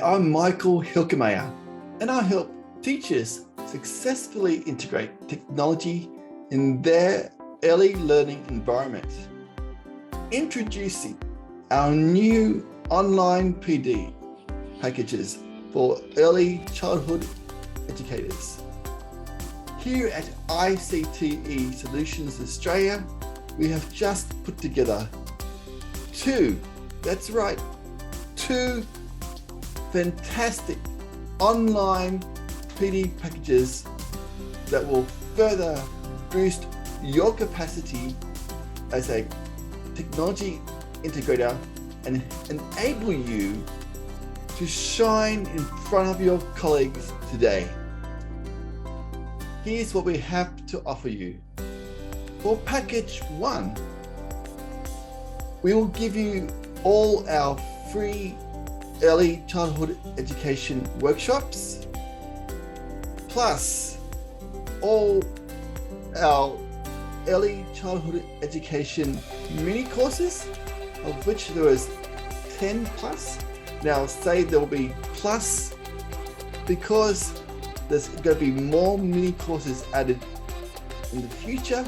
I'm Michael Hilkemeyer, and I help teachers successfully integrate technology in their early learning environment. Introducing our new online PD packages for early childhood educators. Here at ICTE Solutions Australia, we have just put together two fantastic online PD packages that will further boost your capacity as a technology integrator and enable you to shine in front of your colleagues today. Here's what we have to offer you. For package 1, we will give you all our free early childhood education workshops, plus all our early childhood education mini courses, of which there is 10 plus. Now say there will be plus because there's going to be more mini courses added in the future.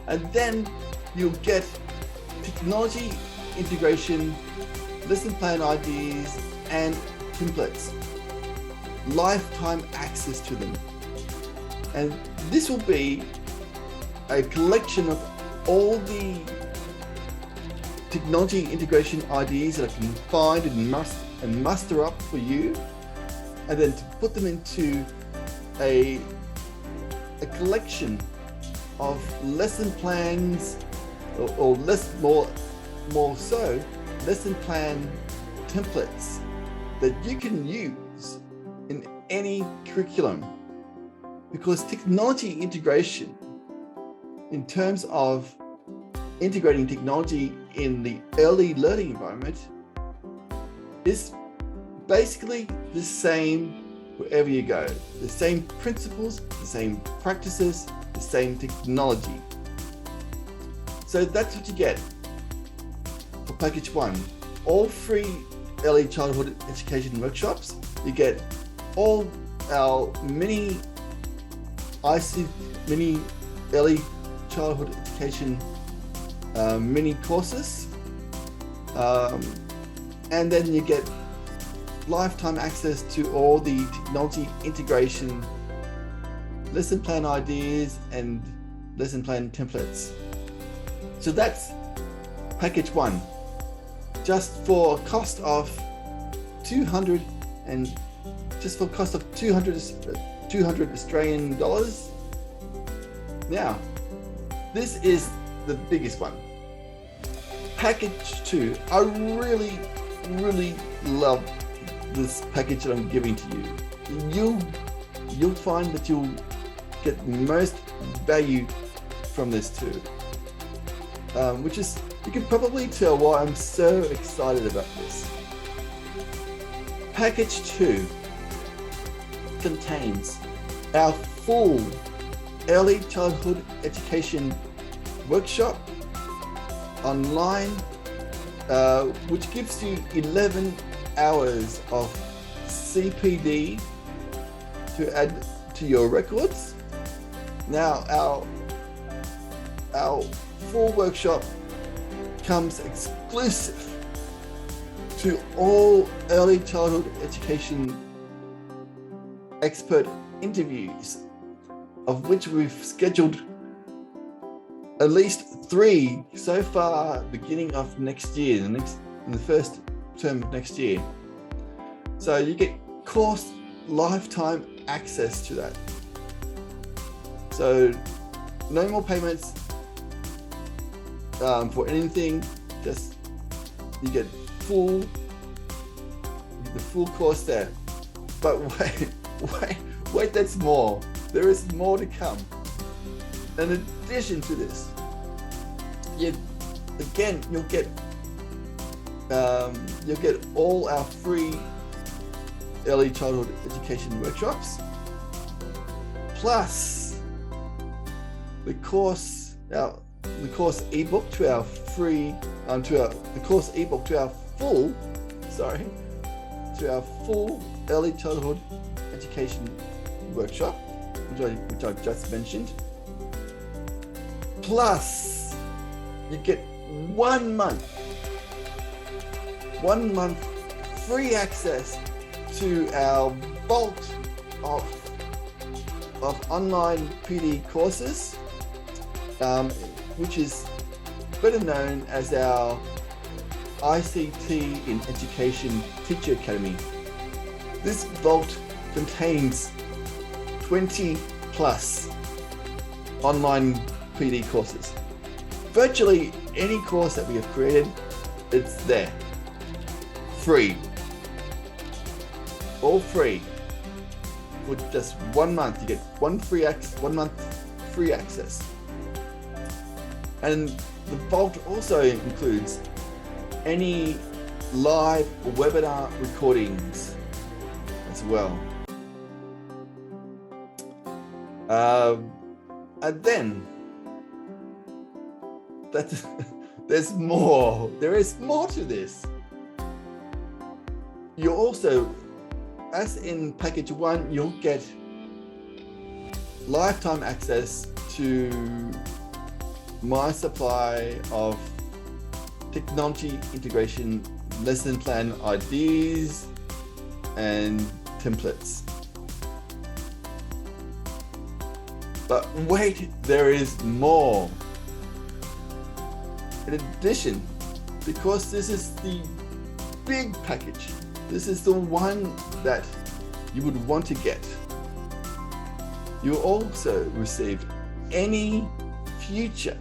And then you'll get technology integration, lesson plan ideas and templates, lifetime access to them. And this will be a collection of all the technology integration ideas that I can find and muster up for you, and then to put them into a collection of lesson plans or more so lesson plan templates that you can use in any curriculum. Because technology integration, in terms of integrating technology in the early learning environment, is basically the same wherever you go. The same principles, the same practices, the same technology. So that's what you get for package 1. All free early childhood education workshops. You get all our mini early childhood education mini courses, and then you get lifetime access to all the technology integration, lesson plan ideas and lesson plan templates. So that's package 1, just for a cost of 200 Australian dollars. Now, this is the biggest one. Package 2. I really love this package that I'm giving to you. You'll find that you'll get most value from this too. Which is, you can probably tell why I'm so excited about this. Package 2 contains our full early childhood education workshop online, which gives you 11 hours of CPD to add to your records. Now our full workshop comes exclusive to all early childhood education expert interviews, of which we've scheduled at least 3 so far, beginning of next year, in the first term of next year. So you get course lifetime access to that. So no more payments for anything, just you get the full course there. But wait, that's more. There is more to come. In addition to this, you'll get all our free early childhood education workshops, plus the course ebook to our full to our full early childhood education workshop, which I just mentioned. Plus, you get 1 month free access to our vault of online PD courses, which is better known as our ICTE in Education Teacher Academy. This vault contains 20 plus online PD courses. Virtually any course that we have created, it's there. Free. All free. For just 1 month, you get 1 month free access. And the vault also includes any live webinar recordings as well. And then there's more. There is more to this. You also, as in package 1, you'll get lifetime access to my supply of technology integration lesson plan ideas and templates. But wait, there is more. In addition, because this is the big package, this is the one that you would want to get, you also receive any future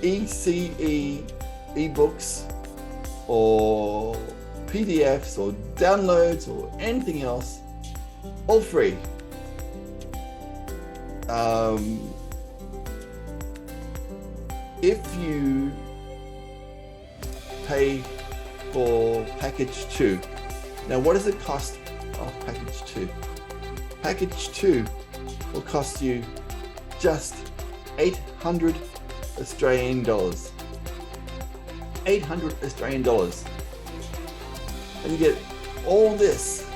ECE ebooks or PDFs or downloads or anything else, all free. If you pay for package 2. Now, what is the cost of package 2? Package 2 will cost you just 800 Australian dollars. 800 Australian dollars. And you get all this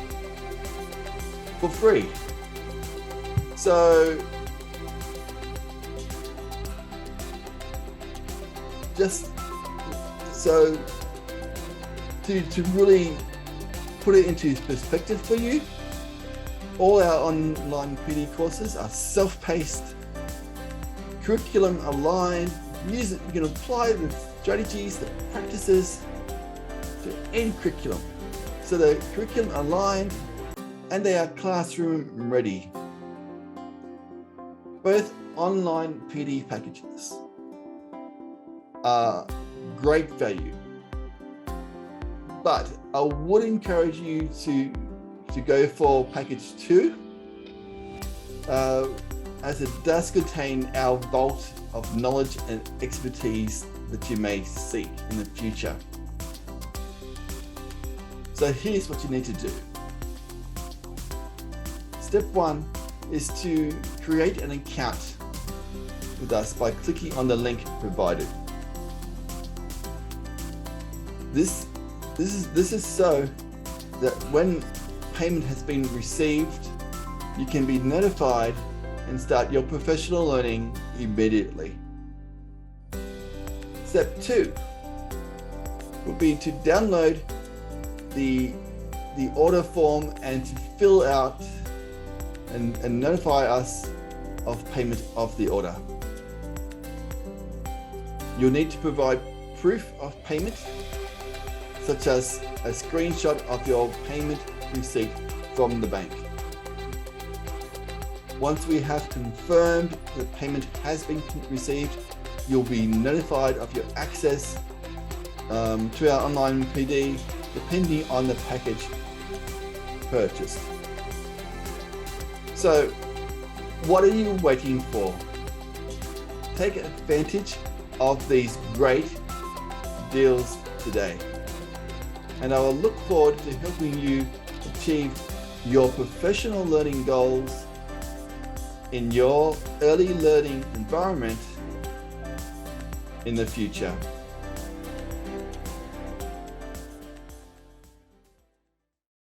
for free. So to really put it into perspective for you, all our online PD courses are self-paced, curriculum aligned. You can apply the strategies, the practices to any curriculum. So the curriculum aligned and they are classroom ready. Both online PD packages are great value, but I would encourage you to go for package 2, as it does contain our vault of knowledge and expertise that you may seek in the future. So here's what you need to do. Step 1 is to create an account with us by clicking on the link provided. This is so that when payment has been received, you can be notified and start your professional learning immediately. Step 2 would be to download the order form and to fill out and notify us of payment of the order. You'll need to provide proof of payment, such as a screenshot of your payment receipt from the bank. Once we have confirmed that payment has been received, you'll be notified of your access to our online PD, depending on the package purchased. So, what are you waiting for? Take advantage of these great deals today. And I will look forward to helping you achieve your professional learning goals in your early learning environment in the future.